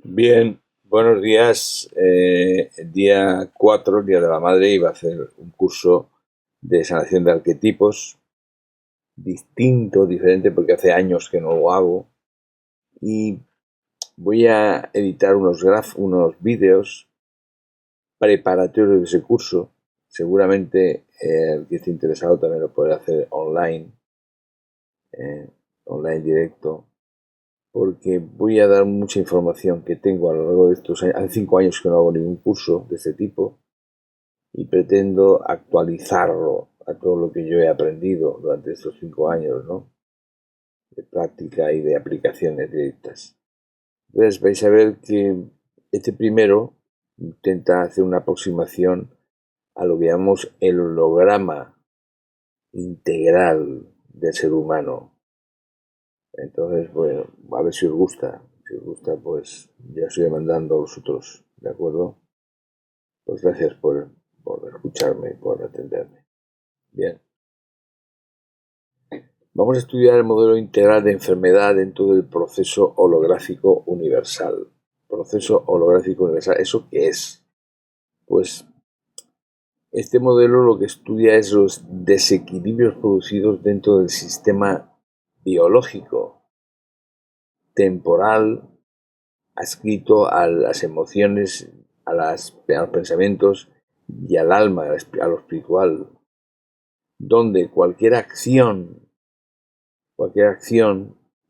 Bien, buenos días. El día 4, el Día de la Madre, iba a hacer un curso de sanación de arquetipos, distinto, diferente, porque hace años que no lo hago. Y voy a editar unos vídeos preparatorios de ese curso. Seguramente el que esté interesado también lo podrá hacer online directo, porque voy a dar mucha información que tengo a lo largo de estos años. Hace 5 años que no hago ningún curso de este tipo y pretendo actualizarlo a todo lo que yo he aprendido durante estos 5 años, ¿no? De práctica y de aplicaciones directas. Entonces vais a ver que este primero intenta hacer una aproximación a lo que llamamos el holograma integral del ser humano. Entonces, bueno, a ver si os gusta. Si os gusta, pues ya os iré mandando los otros, ¿de acuerdo? Pues gracias por escucharme y por atenderme. Bien. Vamos a estudiar el modelo integral de enfermedad dentro del proceso holográfico universal. Proceso holográfico universal, ¿eso qué es? Pues este modelo lo que estudia es los desequilibrios producidos dentro del sistema biológico, temporal, adscrito a las emociones, a los pensamientos y al alma, a lo espiritual, donde cualquier acción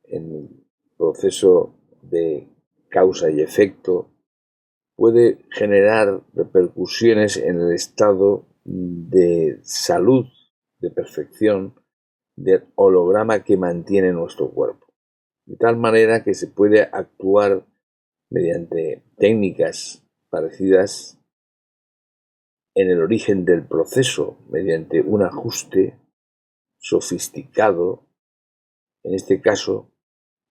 en el proceso de causa y efecto puede generar repercusiones en el estado de salud, de perfección, del holograma que mantiene nuestro cuerpo. De tal manera que se puede actuar mediante técnicas parecidas en el origen del proceso, mediante un ajuste sofisticado. En este caso,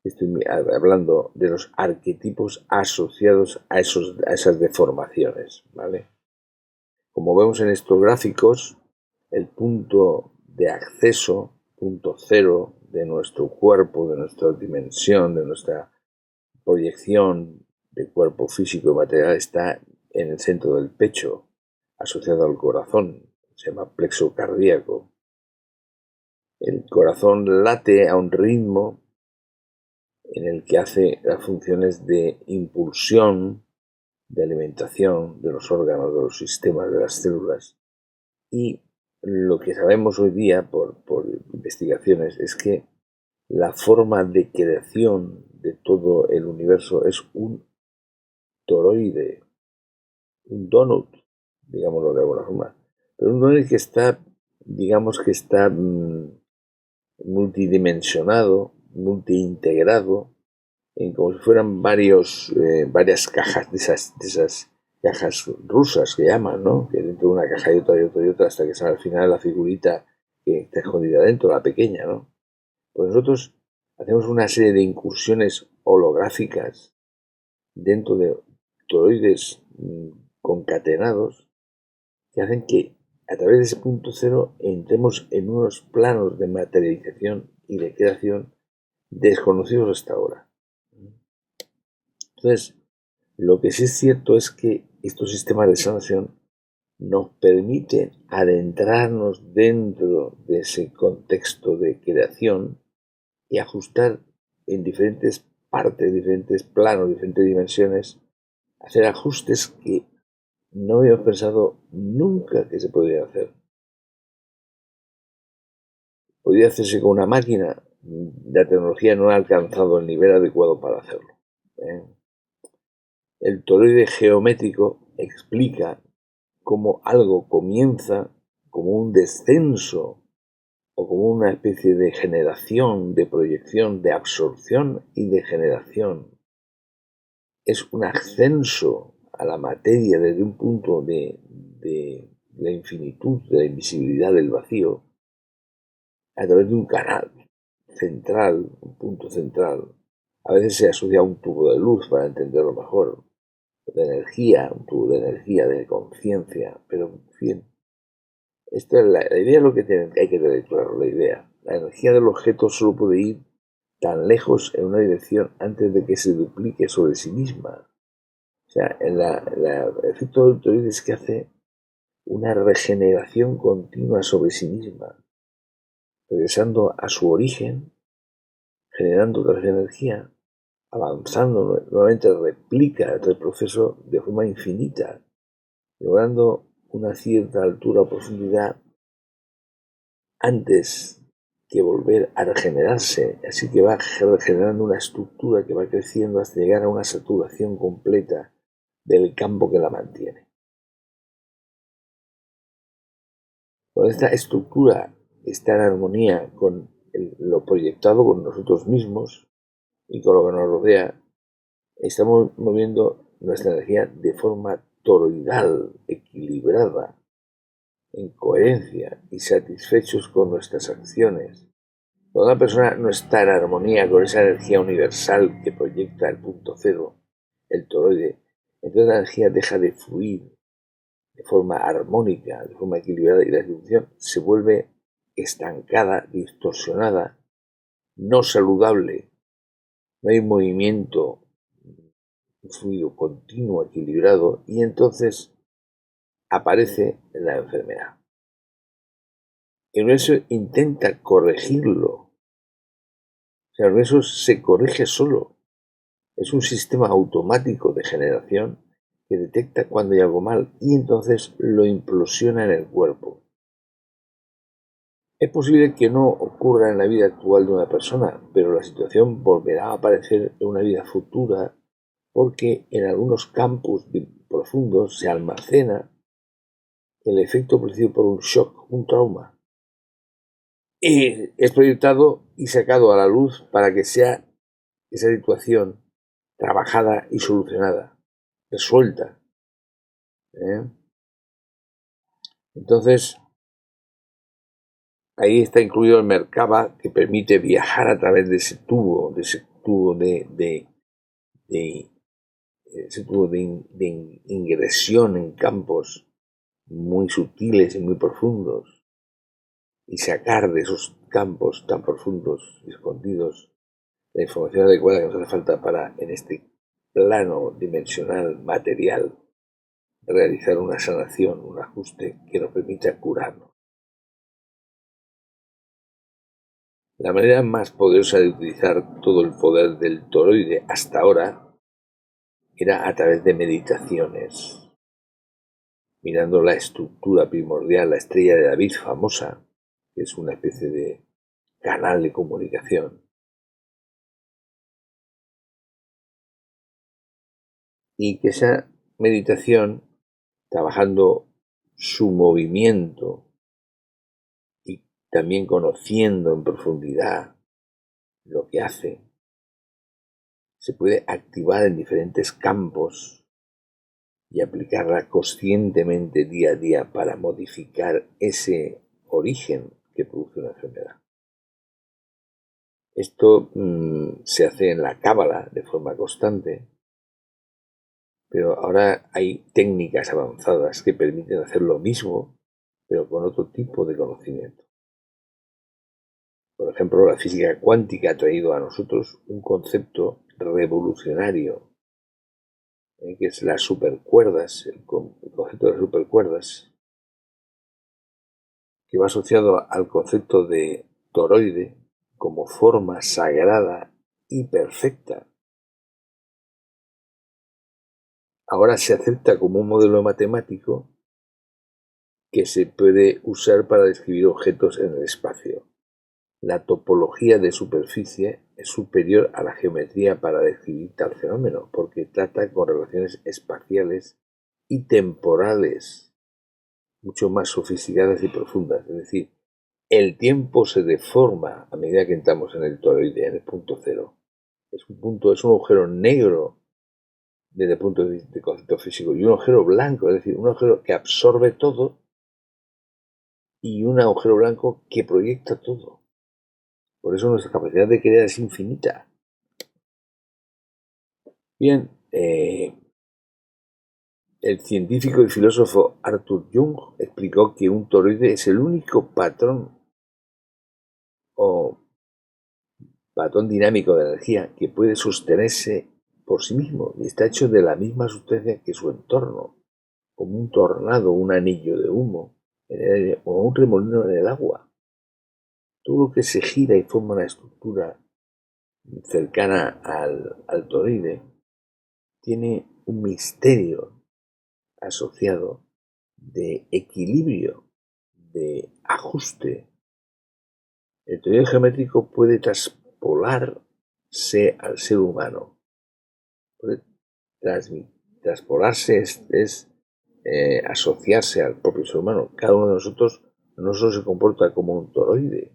estoy hablando de los arquetipos asociados a esas deformaciones, ¿vale? Como vemos en estos gráficos, el punto de acceso, punto cero de nuestro cuerpo, de nuestra dimensión, de nuestra proyección de cuerpo físico y material, está en el centro del pecho, asociado al corazón. Se llama plexo cardíaco. El corazón late a un ritmo en el que hace las funciones de impulsión, de alimentación de los órganos, de los sistemas, de las células. Y lo que sabemos hoy día por investigaciones es que la forma de creación de todo el universo es un toroide, un donut, digámoslo de alguna forma. Pero un donut que está, digamos que está multidimensionado, multiintegrado, en como si fueran varias cajas de esas cajas rusas que llaman, ¿no? Que dentro de una caja y otra y otra y otra hasta que sale al final la figurita que está escondida dentro, la pequeña, ¿no? Pues nosotros hacemos una serie de incursiones holográficas dentro de toroides concatenados que hacen que a través de ese punto cero entremos en unos planos de materialización y de creación desconocidos hasta ahora. Entonces, lo que sí es cierto es que estos sistemas de sanación nos permiten adentrarnos dentro de ese contexto de creación y ajustar en diferentes partes, diferentes planos, diferentes dimensiones, hacer ajustes que no habíamos pensado nunca que se podrían hacer. Podría hacerse con una máquina, la tecnología no ha alcanzado el nivel adecuado para hacerlo. El toroide geométrico explica cómo algo comienza como un descenso o como una especie de generación, de proyección, de absorción y de generación. Es un ascenso a la materia desde un punto de la infinitud, de la invisibilidad del vacío, a través de un canal central, un punto central. A veces se asocia a un tubo de luz para entenderlo mejor, de energía, un tubo de energía, de conciencia, pero en fin. Esta es la idea, es lo que hay que tener claro, la idea. La energía del objeto solo puede ir tan lejos en una dirección antes de que se duplique sobre sí misma. O sea, el efecto del toroide es que hace una regeneración continua sobre sí misma, regresando a su origen, generando otra vez energía, avanzando, nuevamente replica el proceso de forma infinita, logrando una cierta altura o profundidad antes que volver a regenerarse, así que va regenerando una estructura que va creciendo hasta llegar a una saturación completa del campo que la mantiene. Cuando esta estructura está en armonía con lo proyectado con nosotros mismos y con lo que nos rodea, estamos moviendo nuestra energía de forma toroidal, equilibrada, en coherencia y satisfechos con nuestras acciones. Cuando una persona no está en armonía con esa energía universal que proyecta el punto cero, el toroide, entonces la energía deja de fluir de forma armónica, de forma equilibrada, y la situación se vuelve estancada, distorsionada, no saludable. No hay movimiento, un fluido continuo, equilibrado, y entonces aparece la enfermedad. El universo intenta corregirlo. O sea, el universo se corrige solo. Es un sistema automático de generación que detecta cuando hay algo mal y entonces lo implosiona en el cuerpo. Es posible que no ocurra en la vida actual de una persona, pero la situación volverá a aparecer en una vida futura porque en algunos campos profundos se almacena el efecto producido por un shock, un trauma. Y es proyectado y sacado a la luz para que sea esa situación trabajada y solucionada, resuelta. ¿Eh? Entonces, ahí está incluido el Merkaba, que permite viajar a través de ese tubo, de ingresión en campos muy sutiles y muy profundos, y sacar de esos campos tan profundos y escondidos la información adecuada que nos hace falta para, en este plano dimensional material, realizar una sanación, un ajuste que nos permita curarnos. La manera más poderosa de utilizar todo el poder del toroide hasta ahora era a través de meditaciones, mirando la estructura primordial, la estrella de David famosa, que es una especie de canal de comunicación, y que esa meditación, trabajando su movimiento y también conociendo en profundidad lo que hace, se puede activar en diferentes campos y aplicarla conscientemente día a día para modificar ese origen que produce una enfermedad. Esto se hace en la cábala de forma constante, pero ahora hay técnicas avanzadas que permiten hacer lo mismo, pero con otro tipo de conocimiento. Por ejemplo, la física cuántica ha traído a nosotros un concepto revolucionario, que es las supercuerdas, el concepto de las supercuerdas, que va asociado al concepto de toroide como forma sagrada y perfecta. Ahora se acepta como un modelo matemático que se puede usar para describir objetos en el espacio. La topología de superficie es superior a la geometría para describir tal fenómeno, porque trata con relaciones espaciales y temporales mucho más sofisticadas y profundas. Es decir, el tiempo se deforma a medida que entramos en el toroide, en el punto cero. Es un agujero negro desde el punto de vista del concepto físico, y un agujero blanco, es decir, un agujero que absorbe todo y un agujero blanco que proyecta todo. Por eso nuestra capacidad de crear es infinita. Bien, el científico y filósofo Arthur Jung explicó que un toroide es el único patrón o patrón dinámico de energía que puede sostenerse por sí mismo y está hecho de la misma sustancia que su entorno, como un tornado, un anillo de humo en el aire o un remolino en el agua. Todo lo que se gira y forma una estructura cercana al toroide tiene un misterio asociado de equilibrio, de ajuste. El toroide geométrico puede traspolarse al ser humano. Puede traspolarse es asociarse al propio ser humano. Cada uno de nosotros no solo se comporta como un toroide,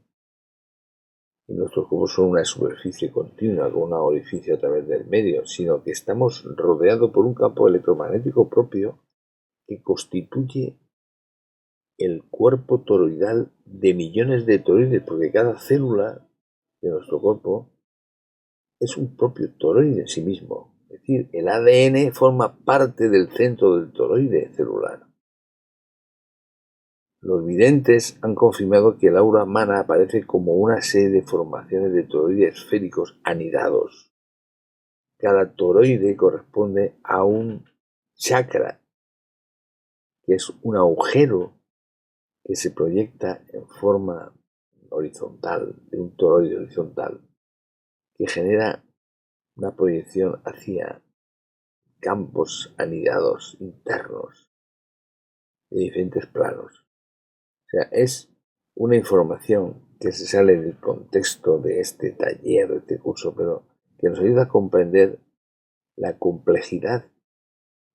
y nuestros cuerpos son una superficie continua con un orificio a través del medio, sino que estamos rodeados por un campo electromagnético propio que constituye el cuerpo toroidal de millones de toroides, porque cada célula de nuestro cuerpo es un propio toroide en sí mismo. Es decir, el ADN forma parte del centro del toroide celular. Los videntes han confirmado que el aura humana aparece como una serie de formaciones de toroides esféricos anidados. Cada toroide corresponde a un chakra, que es un agujero que se proyecta en forma horizontal, de un toroide horizontal, que genera una proyección hacia campos anidados internos de diferentes planos. O sea, es una información que se sale del contexto de este taller, de este curso, pero que nos ayuda a comprender la complejidad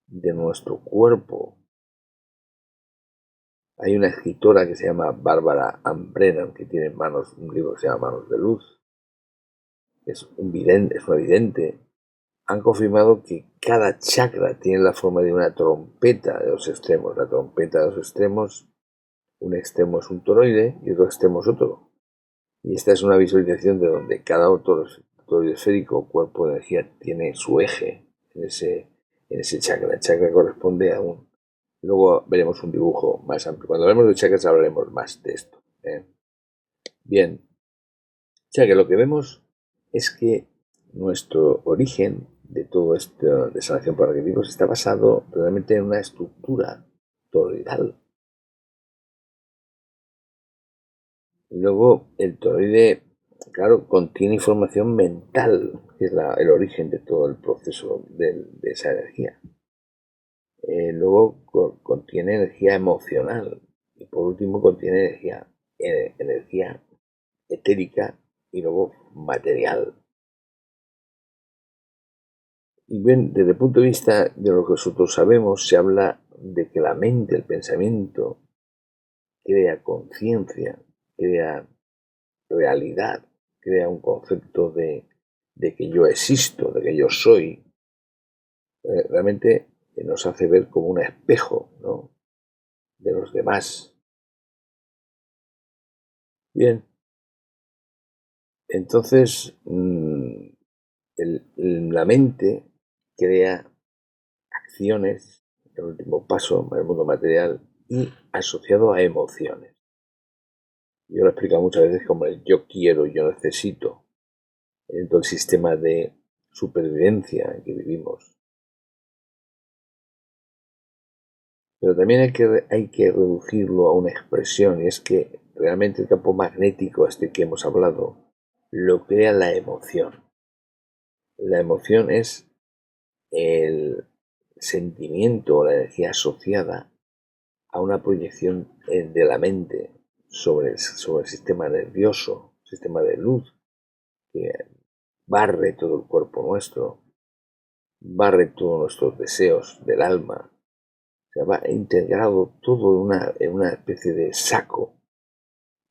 de nuestro cuerpo. Hay una escritora que se llama Bárbara Ann Brennan, que tiene un libro que se llama Manos de Luz. Es una vidente. Han confirmado que cada chakra tiene la forma de una trompeta de dos extremos. La trompeta de dos extremos, un extremo es un toroide y otro extremo es otro. Y esta es una visualización de donde cada toroide esférico, cuerpo de energía, tiene su eje en ese chakra. El chakra corresponde a un... Luego veremos un dibujo más amplio. Cuando hablemos de chakras hablaremos más de esto. Bien, o sea que lo que vemos es que nuestro origen de todo esto de sanación por arquetipos está basado realmente en una estructura toroidal. Y luego el toroide, claro, contiene información mental, que es el origen de todo el proceso de esa energía. Luego contiene energía emocional y por último contiene energía etérica y luego material. Y bien, desde el punto de vista de lo que nosotros sabemos, se habla de que la mente, el pensamiento, crea conciencia, crea realidad, crea un concepto de que yo existo, de que yo soy. Realmente nos hace ver como un espejo, ¿no?, de los demás. Bien, entonces la mente crea acciones, el último paso en el mundo material, y asociado a emociones. Yo lo he explicado muchas veces como el yo quiero, yo necesito, en todo el sistema de supervivencia en que vivimos. Pero también hay que reducirlo a una expresión, y es que realmente el campo magnético este que hemos hablado lo crea la emoción. La emoción es el sentimiento o la energía asociada a una proyección de la mente sobre el sistema nervioso, sistema de luz, que barre todo el cuerpo nuestro, barre todos nuestros deseos del alma. O sea, va integrado todo en una especie de saco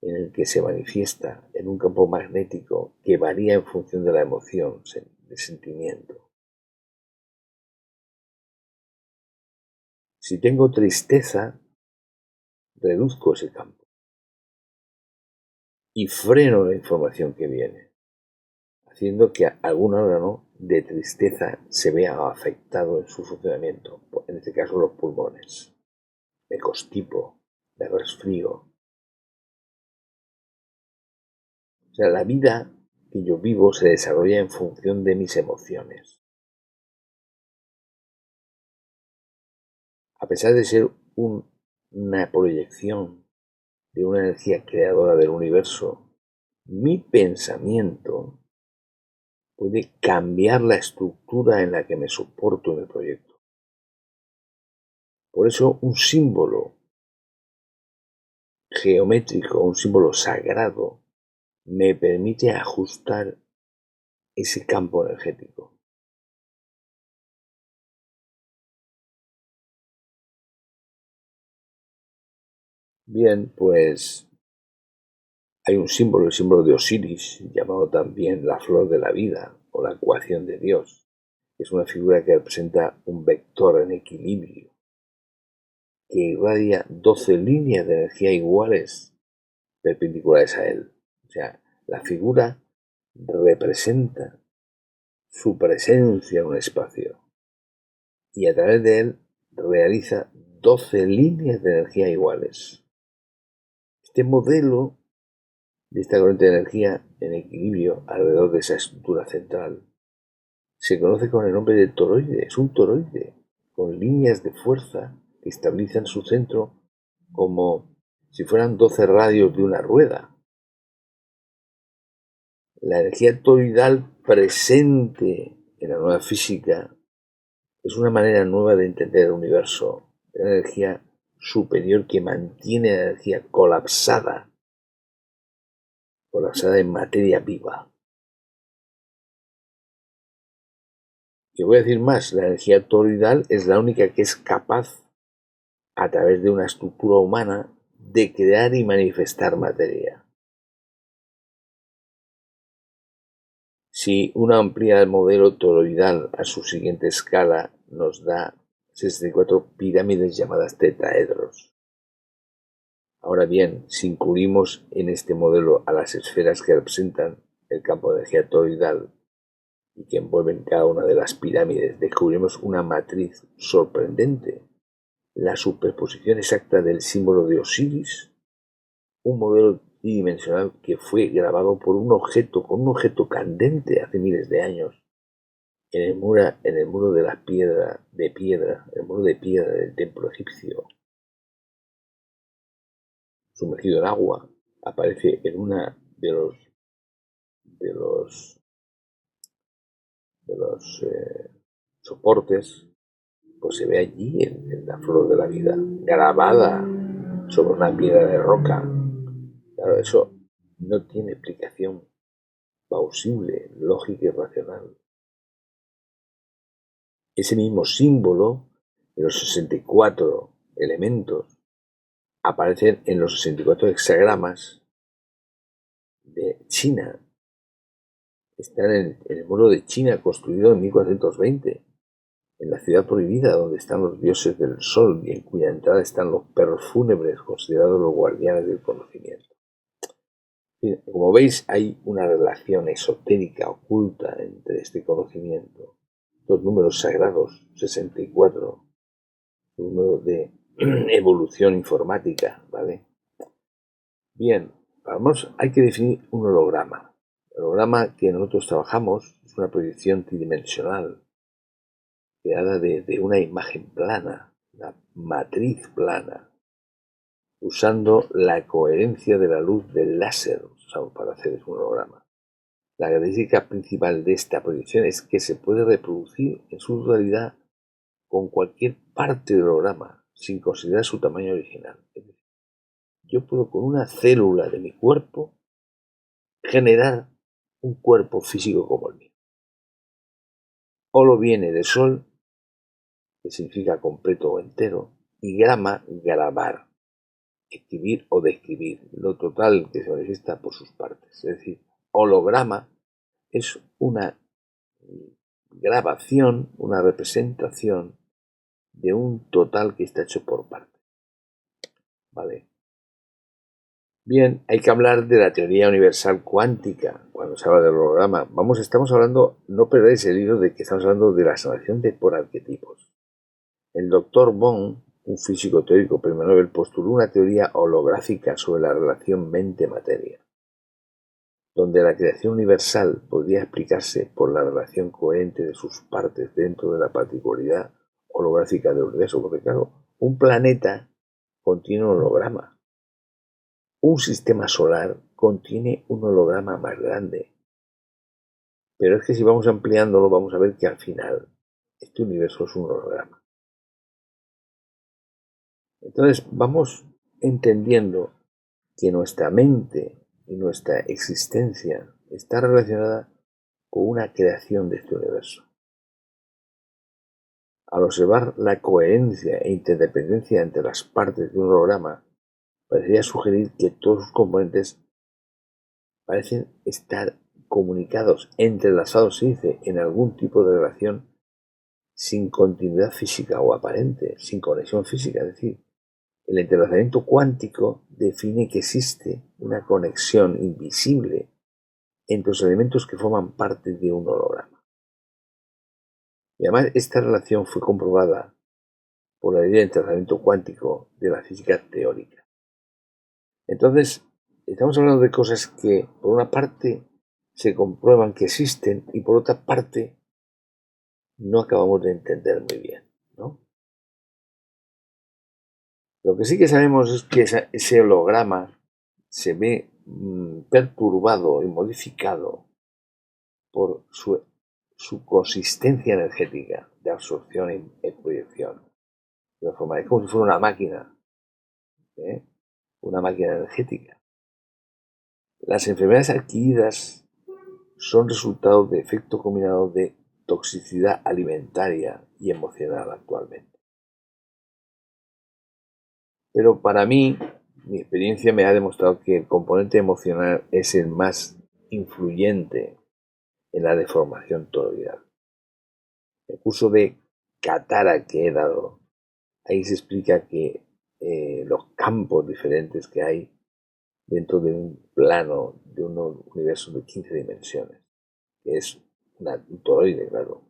en el que se manifiesta en un campo magnético que varía en función de la emoción, del sentimiento. Si tengo tristeza, reduzco ese campo y freno la información que viene, haciendo que algún órgano de tristeza se vea afectado en su funcionamiento, en este caso los pulmones. Me constipo, me resfrío. O sea, la vida que yo vivo se desarrolla en función de mis emociones. a pesar de ser una proyección de una energía creadora del universo, mi pensamiento puede cambiar la estructura en la que me soporto en el proyecto. Por eso un símbolo geométrico, un símbolo sagrado, me permite ajustar ese campo energético. Bien, pues hay un símbolo, el símbolo de Osiris, llamado también la flor de la vida o la ecuación de Dios. Es una figura que representa un vector en equilibrio, que irradia 12 líneas de energía iguales perpendiculares a él. O sea, la figura representa su presencia en un espacio y a través de él realiza 12 líneas de energía iguales. Este modelo de esta corriente de energía en equilibrio alrededor de esa estructura central se conoce con el nombre de toroide. Es un toroide con líneas de fuerza que estabilizan su centro como si fueran 12 radios de una rueda. La energía toroidal presente en la nueva física es una manera nueva de entender el universo, una energía superior que mantiene la energía colapsada en materia viva. Y voy a decir más, la energía toroidal es la única que es capaz, a través de una estructura humana, de crear y manifestar materia. Si uno amplía el modelo toroidal a su siguiente escala, nos da 64 pirámides llamadas tetraedros. Ahora bien, si incluimos en este modelo a las esferas que representan el campo de energía toroidal y que envuelven cada una de las pirámides, descubrimos una matriz sorprendente, la superposición exacta del símbolo de Osiris, un modelo tridimensional que fue grabado por un objeto candente hace miles de años en el muro de la piedra, el muro de piedra del templo egipcio. Sumergido en agua, aparece en una de los soportes, pues se ve allí en la flor de la vida, grabada sobre una piedra de roca. Claro, eso no tiene explicación plausible, lógica y racional. Ese mismo símbolo de los 64 elementos aparecen en los 64 hexagramas de China. Están en el muro de China construido en 1420, en la ciudad prohibida donde están los dioses del sol y en cuya entrada están los perros fúnebres considerados los guardianes del conocimiento. Como veis, hay una relación esotérica oculta entre este conocimiento, los números sagrados, 64, números de evolución informática, ¿vale? Bien, hay que definir un holograma. El holograma que nosotros trabajamos es una proyección tridimensional creada de una imagen plana, una matriz plana, usando la coherencia de la luz del láser para hacer un holograma. La característica principal de esta proyección es que se puede reproducir en su totalidad con cualquier parte del holograma, sin considerar su tamaño original. Es decir, yo puedo con una célula de mi cuerpo generar un cuerpo físico como el mío. Holo viene de sol, que significa completo o entero, y grama, grabar, escribir o describir, lo total que se manifiesta por sus partes. Es decir, holograma es una grabación, una representación de un total que está hecho por partes. ¿Vale? Bien, hay que hablar de la teoría universal cuántica cuando se habla del holograma. Estamos hablando, no perdáis el hilo de que estamos hablando de la sanación por arquetipos. El doctor Bohm, un físico teórico premio Nobel, postuló una teoría holográfica sobre la relación mente-materia, donde la creación universal podría explicarse por la relación coherente de sus partes dentro de la particularidad holográfica del universo, porque claro, Un planeta contiene un holograma. Un sistema solar contiene un holograma más grande. Pero es que si vamos ampliándolo, vamos a ver que al final este universo es un holograma. Entonces vamos entendiendo que nuestra mente y nuestra existencia está relacionada con una creación de este universo. Al observar la coherencia e interdependencia entre las partes de un holograma, parecería sugerir que todos sus componentes parecen estar comunicados, entrelazados, se dice, en algún tipo de relación sin continuidad física o aparente, sin conexión física. Es decir, el entrelazamiento cuántico define que existe una conexión invisible entre los elementos que forman parte de un holograma. Y además esta relación fue comprobada por la idea de entrelazamiento cuántico de la física teórica. Entonces, estamos hablando de cosas que, por una parte, se comprueban que existen y, por otra parte, no acabamos de entender muy bien, ¿no? Lo que sí que sabemos es que ese holograma se ve perturbado y modificado por su consistencia energética de absorción y proyección. De forma, es como si fuera una máquina, ¿eh? Una máquina energética. Las enfermedades adquiridas son resultado de efecto combinado de toxicidad alimentaria y emocional actualmente. Pero para mí, mi experiencia me ha demostrado que el componente emocional es el más influyente en la deformación toroidal. El curso de Katara que he dado, ahí se explica que los campos diferentes que hay dentro de un plano, de un universo de 15 dimensiones, que es un toroide, claro.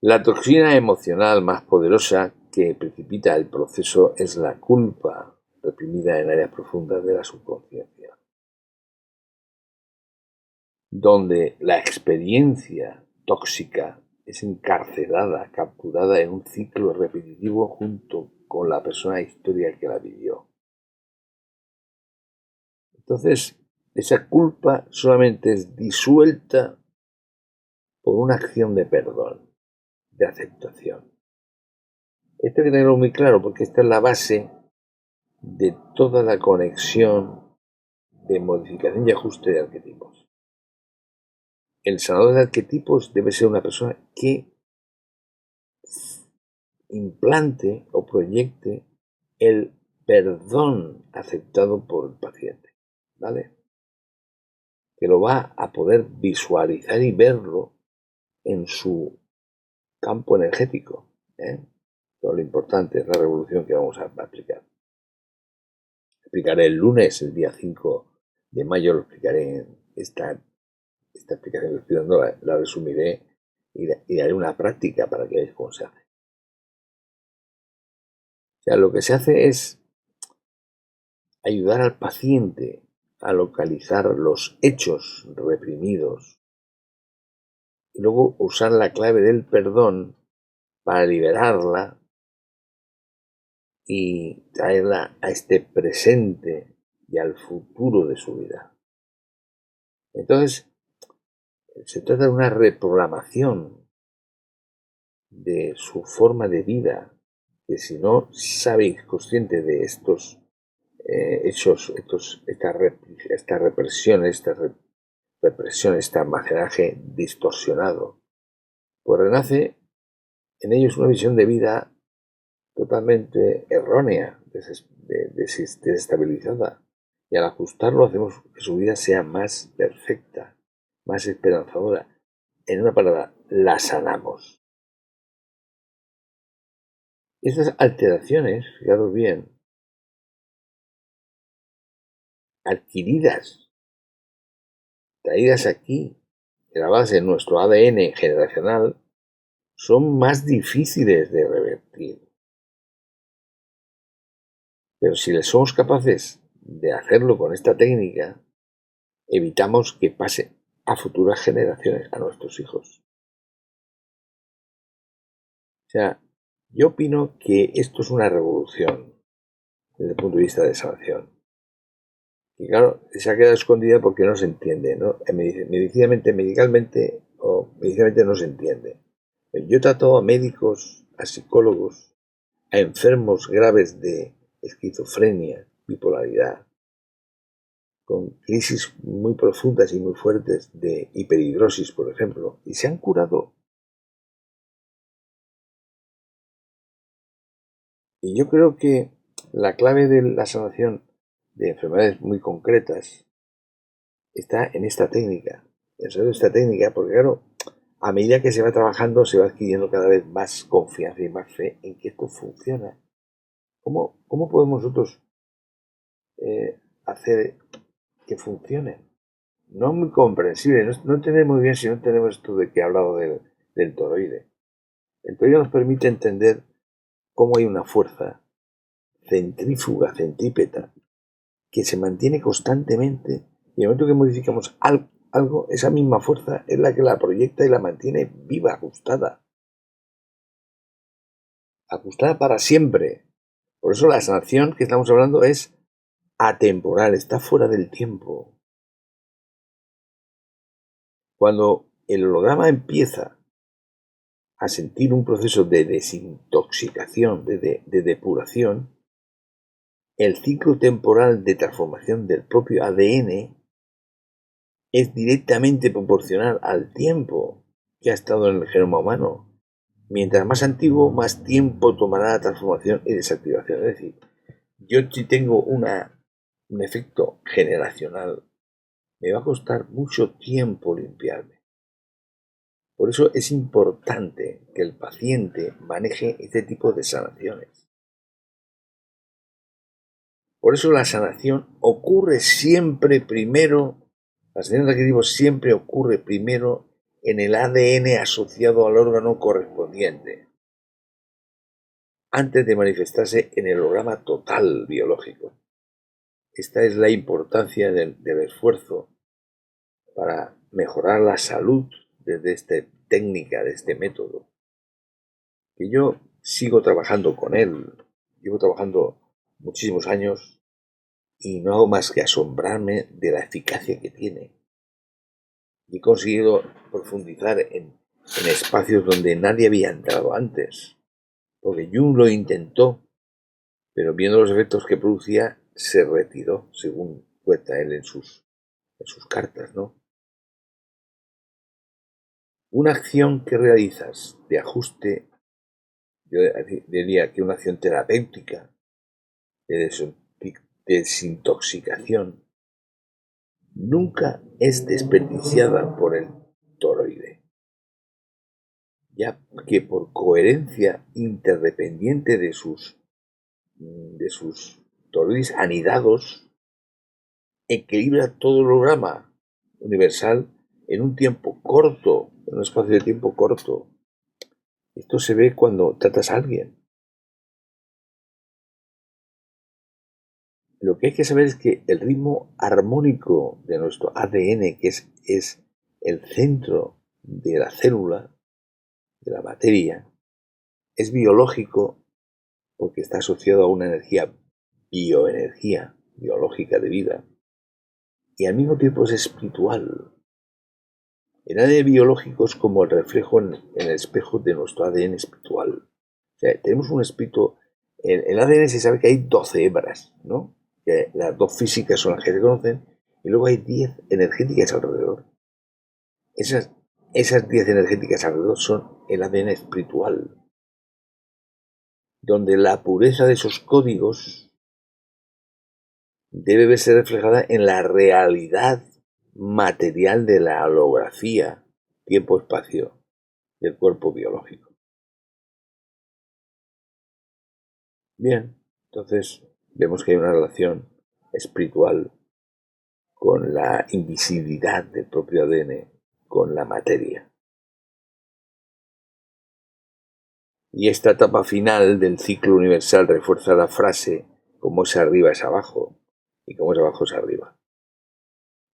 La toxina emocional más poderosa que precipita el proceso es la culpa, reprimida en áreas profundas de la subconsciencia, donde la experiencia tóxica es encarcelada, capturada en un ciclo repetitivo junto con la persona historia que la vivió. Entonces, esa culpa solamente es disuelta por una acción de perdón, de aceptación. Esto hay que tenerlo muy claro porque esta es la base de toda la conexión de modificación y ajuste de arquetipos. El sanador de arquetipos debe ser una persona que implante o proyecte el perdón aceptado por el paciente, ¿vale? Que lo va a poder visualizar y verlo en su campo energético, ¿eh? Pero lo importante es la revolución que vamos a aplicar. Explicaré el lunes, el día 5 de mayo, lo explicaré en esta explicación que estoy dando, la resumiré y haré una práctica para que veáis cómo se hace. O sea, lo que se hace es ayudar al paciente a localizar los hechos reprimidos y luego usar la clave del perdón para liberarla y traerla a este presente y al futuro de su vida. Entonces, se trata de una reprogramación de su forma de vida, que si no sabéis consciente de estos hechos, esta represión, este almacenaje distorsionado, pues renace en ellos una visión de vida totalmente errónea, desestabilizada. Y al ajustarlo hacemos que su vida sea más perfecta, más esperanzadora. En una palabra, la sanamos. Estas alteraciones, fijaros bien, adquiridas, traídas aquí, grabadas en nuestro ADN generacional, son más difíciles de revertir. Pero si les somos capaces de hacerlo con esta técnica, evitamos que pase a futuras generaciones, a nuestros hijos. O sea, Yo opino que esto es una revolución desde el punto de vista de sanación. Y claro, se ha quedado escondida porque no se entiende, ¿no? Medicalmente no se entiende. Yo trato a médicos, a psicólogos, a enfermos graves de esquizofrenia, bipolaridad, con crisis muy profundas y muy fuertes de hiperhidrosis, por ejemplo, y se han curado. Y yo creo que la clave de la sanación de enfermedades muy concretas está en esta técnica, porque claro, a medida que se va trabajando se va adquiriendo cada vez más confianza y más fe en que esto funciona. ¿Cómo podemos nosotros hacer que funcione? No es muy comprensible, no entendemos muy bien si no entendemos esto de que he hablado del toroide. El toroide nos permite entender cómo hay una fuerza centrífuga, centrípeta, que se mantiene constantemente y en el momento que modificamos algo, esa misma fuerza es la que la proyecta y la mantiene viva, ajustada para siempre. Por eso la sanación que estamos hablando es atemporal, está fuera del tiempo. Cuando el holograma empieza a sentir un proceso de desintoxicación, de depuración, el ciclo temporal de transformación del propio ADN es directamente proporcional al tiempo que ha estado en el genoma humano. Mientras más antiguo, más tiempo tomará la transformación y desactivación. Es decir, yo si tengo un efecto generacional, me va a costar mucho tiempo limpiarme. Por eso es importante que el paciente maneje este tipo de sanaciones. Por eso la sanación ocurre siempre primero, la sanación de arquetipos siempre ocurre primero en el ADN asociado al órgano correspondiente, antes de manifestarse en el holograma total biológico. Esta es la importancia del esfuerzo para mejorar la salud desde esta técnica, de este método, que yo sigo trabajando con él, llevo trabajando muchísimos años y no hago más que asombrarme de la eficacia que tiene. Y he conseguido profundizar en espacios donde nadie había entrado antes, porque Jung lo intentó, pero viendo los efectos que producía, se retiró, según cuenta él en sus cartas, ¿no? Una acción que realizas de ajuste, yo diría que una acción terapéutica, de desintoxicación, nunca es desperdiciada por el toroide, ya que por coherencia interdependiente de sus toroides anidados, equilibra todo el holograma universal en un tiempo corto, en un espacio de tiempo corto. Esto se ve cuando tratas a alguien. Lo que hay que saber es que el ritmo armónico de nuestro ADN, que es el centro de la célula, de la materia, es biológico porque está asociado a una bioenergía biológica de vida, y al mismo tiempo es espiritual. El ADN biológico es como el reflejo en el espejo de nuestro ADN espiritual. O sea, tenemos un espíritu. En el ADN se sabe que hay 12 hebras, ¿no? Que las dos físicas son las que se conocen, y luego hay 10 energéticas alrededor. Esas 10 energéticas alrededor son el ADN espiritual, donde la pureza de esos códigos debe verse reflejada en la realidad material de la holografía, tiempo-espacio del cuerpo biológico. Bien, entonces vemos que hay una relación espiritual con la invisibilidad del propio ADN, con la materia. Y esta etapa final del ciclo universal refuerza la frase: como es arriba es abajo y como es abajo es arriba.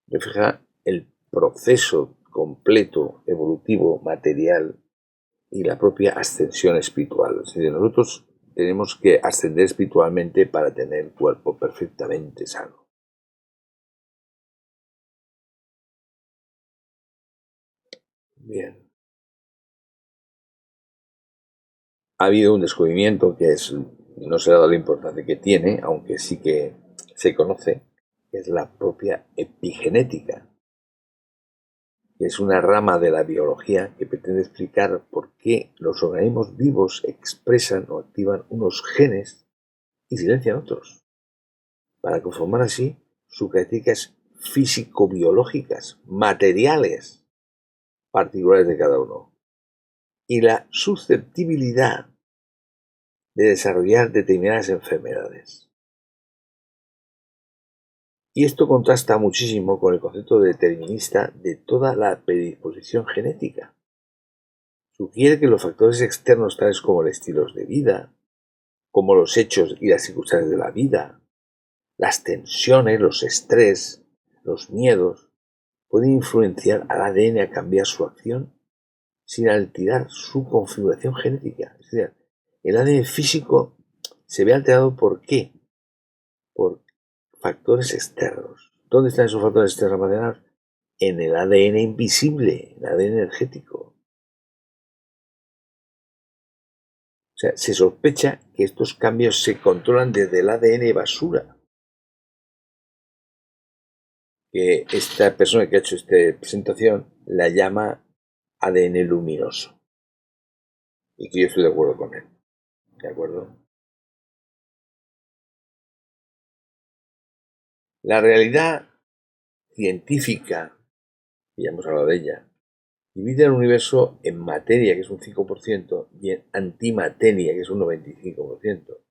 Refleja el proceso completo, evolutivo, material y la propia ascensión espiritual. Es decir, nosotros tenemos que ascender espiritualmente para tener el cuerpo perfectamente sano. Bien. Ha habido un descubrimiento que no se ha dado la importancia que tiene, aunque sí que se conoce, que es la propia epigenética, que es una rama de la biología que pretende explicar por qué los organismos vivos expresan o activan unos genes y silencian otros, para conformar así sus características físico-biológicas, materiales, particulares de cada uno, y la susceptibilidad de desarrollar determinadas enfermedades. Y esto contrasta muchísimo con el concepto determinista de toda la predisposición genética. Sugiere que los factores externos tales como los estilos de vida, como los hechos y las circunstancias de la vida, las tensiones, los estrés, los miedos, pueden influenciar al ADN a cambiar su acción sin alterar su configuración genética. Es decir, el ADN físico se ve alterado ¿por qué? Por factores externos. ¿Dónde están esos factores externos almacenados? En el ADN invisible, en el ADN energético. O sea, se sospecha que estos cambios se controlan desde el ADN basura. Que esta persona que ha hecho esta presentación la llama ADN luminoso. Y que yo estoy de acuerdo con él. ¿De acuerdo? La realidad científica, que ya hemos hablado de ella, divide el universo en materia, que es un 5%, y en antimateria, que es un 95%.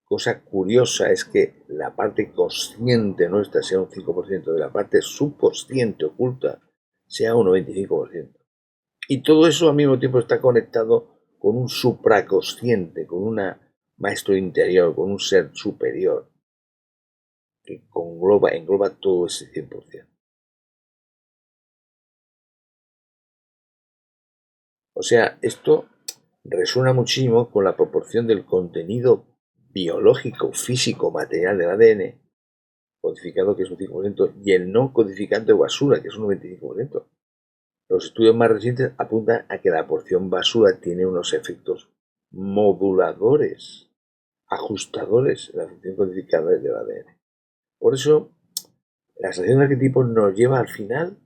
Cosa curiosa es que la parte consciente nuestra sea un 5% y la parte subconsciente oculta sea un 95%. Y todo eso al mismo tiempo está conectado con un supraconsciente, con un maestro interior, con un ser superior que engloba todo ese 100%. O sea, esto resuena muchísimo con la proporción del contenido biológico, físico, material del ADN codificado, que es un 5%, y el no codificante o basura, que es un 95%. Los estudios más recientes apuntan a que la porción basura tiene unos efectos moduladores, ajustadores en la función codificada del ADN. Por eso, la asociación de arquetipos nos lleva al final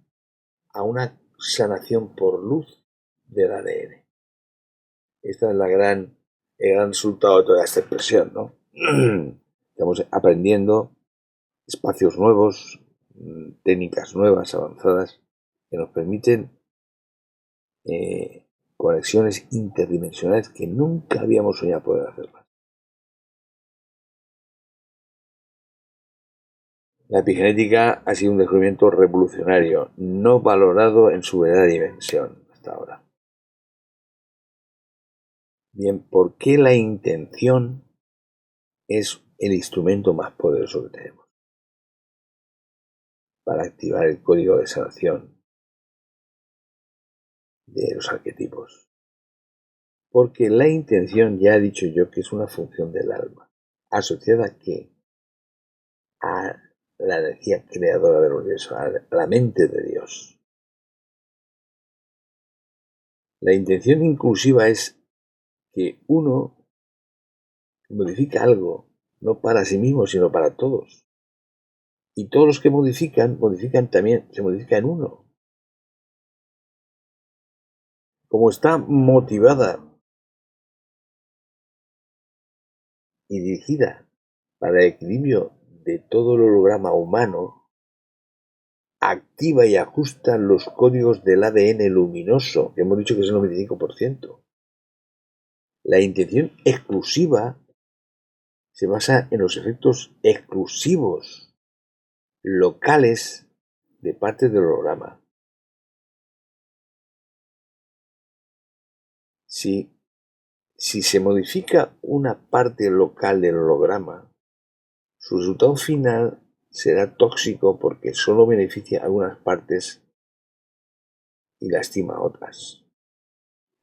a una sanación por luz del ADN. Esta es el gran resultado de toda esta expresión, ¿no? Estamos aprendiendo espacios nuevos, técnicas nuevas, avanzadas, que nos permiten conexiones interdimensionales que nunca habíamos soñado poder hacerlas. La epigenética ha sido un descubrimiento revolucionario, no valorado en su verdadera dimensión hasta ahora. Bien, ¿por qué la intención es el instrumento más poderoso que tenemos para activar el código de sanación de los arquetipos? Porque la intención, ya he dicho yo, que es una función del alma, asociada a qué? A la energía creadora del universo, a la mente de Dios. La intención inclusiva es que uno modifica algo, no para sí mismo, sino para todos. Y todos los que modifican también, se modifica en uno. Como está motivada y dirigida para el equilibrio de todo el holograma humano, activa y ajusta los códigos del ADN luminoso, que hemos dicho que es el 95%. La intención exclusiva se basa en los efectos exclusivos, locales, de parte del holograma. Si se modifica una parte local del holograma, su resultado final será tóxico porque solo beneficia a algunas partes y lastima a otras.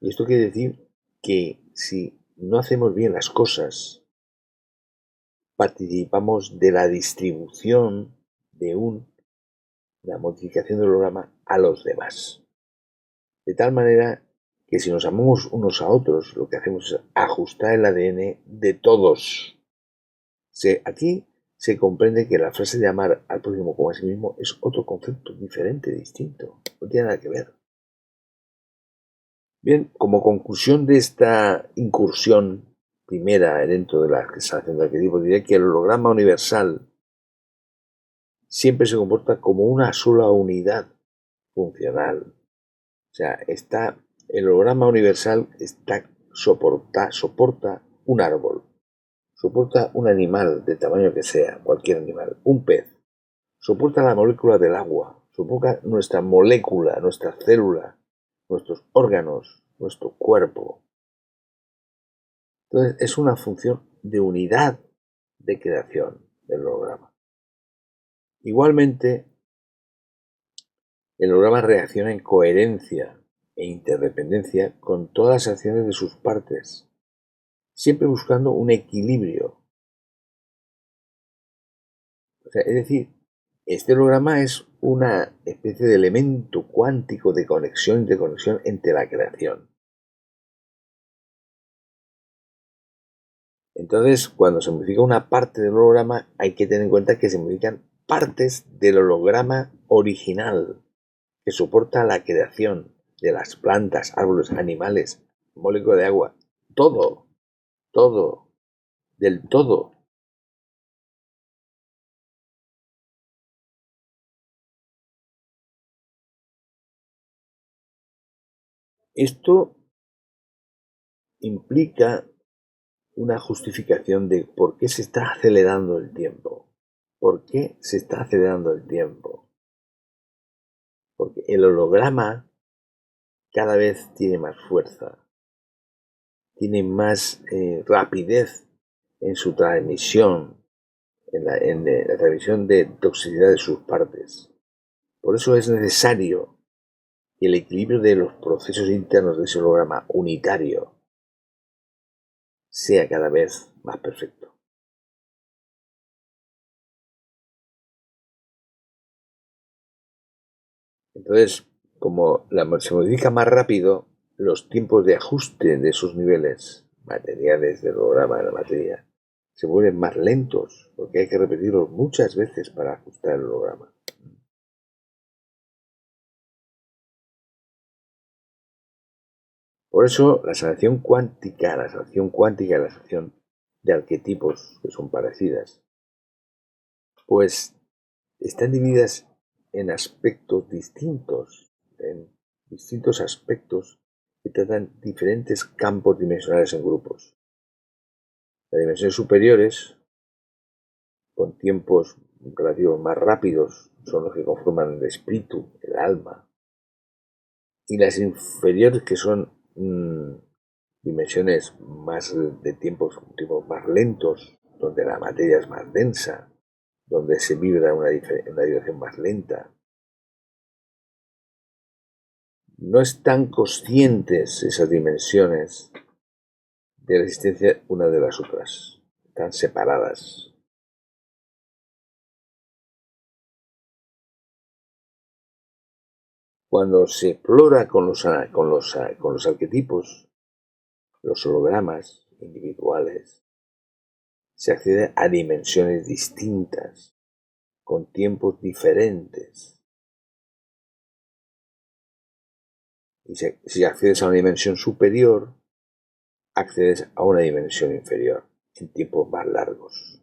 Y esto quiere decir que si no hacemos bien las cosas, participamos de la distribución de una modificación del holograma a los demás. De tal manera que si nos amamos unos a otros, lo que hacemos es ajustar el ADN de todos. Aquí se comprende que la frase de amar al prójimo como a sí mismo es otro concepto diferente, distinto. No tiene nada que ver. Bien, como conclusión de esta incursión primera dentro de la exaltación de arquetipos, diré que el holograma universal siempre se comporta como una sola unidad funcional. O sea, el holograma universal soporta un árbol, soporta un animal de tamaño que sea, cualquier animal, un pez, soporta la molécula del agua, soporta nuestra molécula, nuestra célula, nuestros órganos, nuestro cuerpo. Entonces, es una función de unidad de creación del holograma. Igualmente, el holograma reacciona en coherencia e interdependencia con todas las acciones de sus partes, siempre buscando un equilibrio. O sea, es decir, este holograma es una especie de elemento cuántico de conexión y de conexión entre la creación. Entonces, cuando se modifica una parte del holograma, hay que tener en cuenta que se modifican partes del holograma original, que soporta la creación de las plantas, árboles, animales, molécula de agua, todo, del todo. Esto implica una justificación de por qué se está acelerando el tiempo. ¿Por qué se está acelerando el tiempo? Porque el holograma cada vez tiene más fuerza, tiene más rapidez en su transmisión, en la transmisión de toxicidad de sus partes. Por eso es necesario que el equilibrio de los procesos internos de ese holograma unitario sea cada vez más perfecto. Entonces, como se modifica más rápido, los tiempos de ajuste de esos niveles materiales del holograma de la materia se vuelven más lentos, porque hay que repetirlos muchas veces para ajustar el holograma. Por eso, la sanación cuántica y la sanación de arquetipos que son parecidas, pues están divididas en aspectos distintos, en distintos aspectos que tratan diferentes campos dimensionales en grupos. Las dimensiones superiores, con tiempos relativos más rápidos, son los que conforman el espíritu, el alma, y las inferiores, que son dimensiones más de tiempos más lentos, donde la materia es más densa, donde se vibra en una dirección más lenta. No están conscientes esas dimensiones de la existencia una de las otras, están separadas. Cuando se explora con los arquetipos, los hologramas individuales, se accede a dimensiones distintas, con tiempos diferentes. Y si accedes a una dimensión superior, accedes a una dimensión inferior, en tiempos más largos.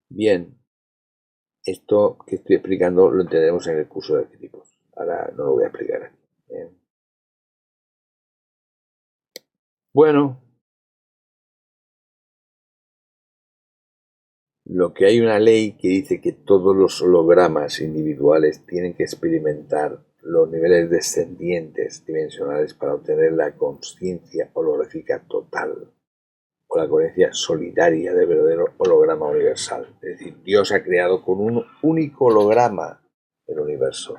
Bien, esto que estoy explicando lo entenderemos en el curso de arquetipos. Ahora no lo voy a explicar aquí. Bien. Bueno, lo que hay una ley que dice que todos los hologramas individuales tienen que experimentar los niveles descendientes dimensionales para obtener la consciencia holográfica total o la coherencia solidaria del verdadero holograma universal. Es decir, Dios ha creado con un único holograma el universo.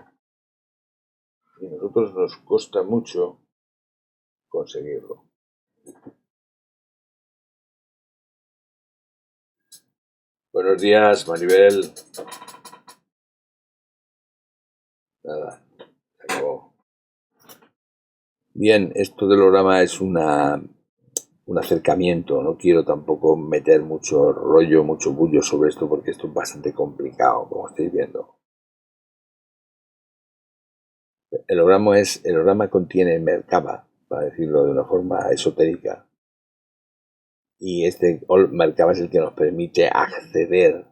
Y a nosotros nos cuesta mucho conseguirlo. Buenos días, Maribel. Nada, se acabó. Bien, esto del holograma es un acercamiento. No quiero tampoco meter mucho rollo, mucho bullo sobre esto porque esto es bastante complicado, como estáis viendo. El holograma contiene Merkaba, para decirlo de una forma esotérica. Y este Merkaba es el que nos permite acceder,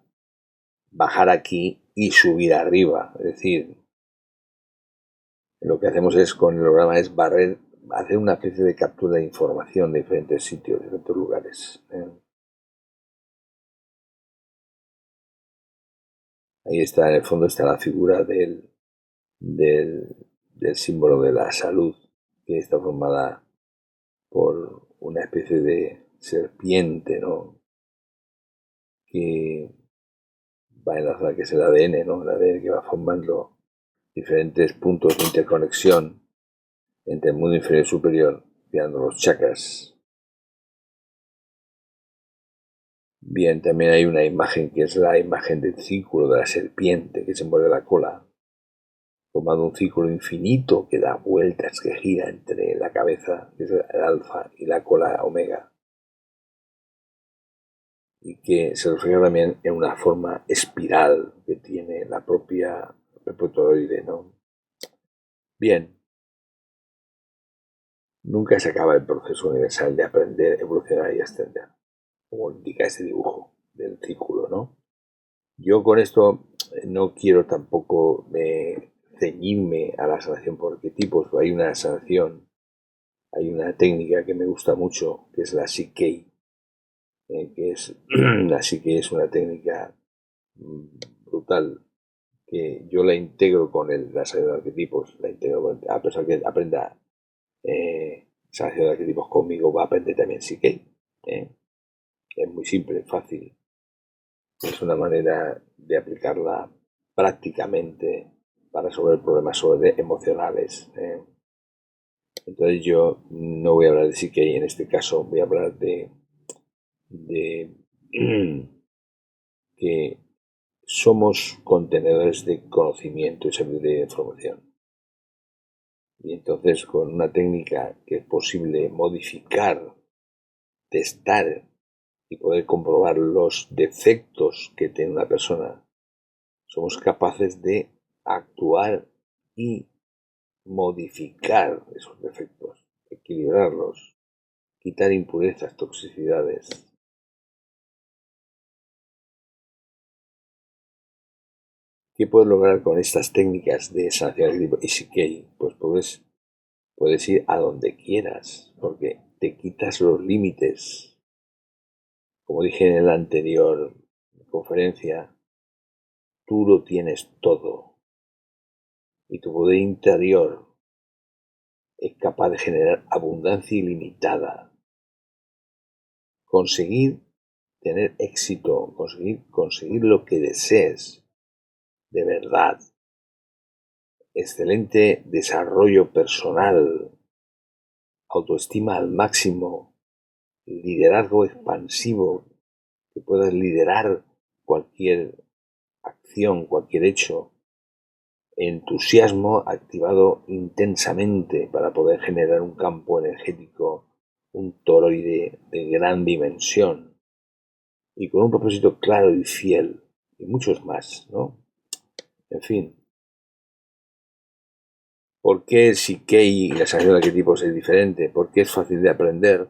bajar aquí y subir arriba. Es decir, lo que hacemos es con el holograma es hacer una especie de captura de información de diferentes sitios, de diferentes lugares. Ahí está, en el fondo está la figura del símbolo de la salud, que está formada por una especie de serpiente, ¿no? Que va enlazada, que es el ADN, ¿no? El ADN que va formando diferentes puntos de interconexión entre el mundo inferior y superior, creando los chakras. Bien, también hay una imagen que es la imagen del círculo de la serpiente que se envuelve la cola, formando un círculo infinito que da vueltas, que gira entre la cabeza, que es el alfa, y la cola omega, y que se refleja también en una forma espiral que tiene la propia perpetuoide, ¿no? Bien, nunca se acaba el proceso universal de aprender, evolucionar y ascender, como indica ese dibujo del círculo, ¿no? Yo con esto no quiero tampoco ceñirme a la sanación por arquetipos. Hay una sanación, hay una técnica que me gusta mucho, que es la Psique, que es la Psique es una técnica brutal, que yo la integro con la sanación de arquetipos, la integro a pesar que aprenda sanación de arquetipos conmigo, va a aprender también Psique. Es muy simple, fácil. Es una manera de aplicarla prácticamente para resolver problemas emocionales. Entonces yo no voy a hablar de Psique, en este caso voy a hablar de que somos contenedores de conocimiento y sabiduría de información. Y entonces con una técnica que es posible modificar, testar y poder comprobar los defectos que tiene una persona, somos capaces de actuar y modificar esos defectos, equilibrarlos, quitar impurezas, toxicidades. ¿Qué puedes lograr con estas técnicas de sanación y Psique? Pues puedes ir a donde quieras, porque te quitas los límites. Como dije en la anterior conferencia, tú lo tienes todo. Y tu poder interior es capaz de generar abundancia ilimitada. Conseguir tener éxito, conseguir lo que desees de verdad. Excelente desarrollo personal, autoestima al máximo, liderazgo expansivo, que puedas liderar cualquier acción, cualquier hecho, entusiasmo activado intensamente para poder generar un campo energético, un toroide de gran dimensión y con un propósito claro y fiel y muchos más, ¿no? En fin, ¿por qué el Psique y la sanación de arquetipos es diferente? Porque es fácil de aprender,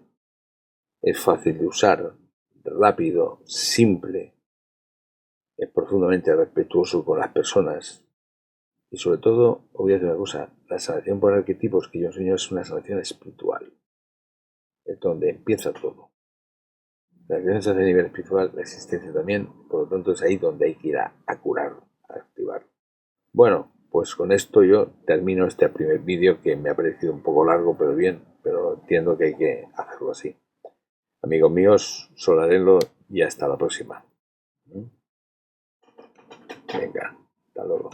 es fácil de usar, rápido, simple, es profundamente respetuoso con las personas y sobre todo, os voy a decir una cosa, la sanación por arquetipos que yo enseño es una sanación espiritual, es donde empieza todo. La creación se hace a nivel espiritual, la existencia también, por lo tanto es ahí donde hay que ir a curar, a activar. Bueno, pues con esto yo termino este primer vídeo que me ha parecido un poco largo, pero bien, pero entiendo que hay que hacerlo así. Amigos míos, Solarelo y hasta la próxima. Venga, hasta luego.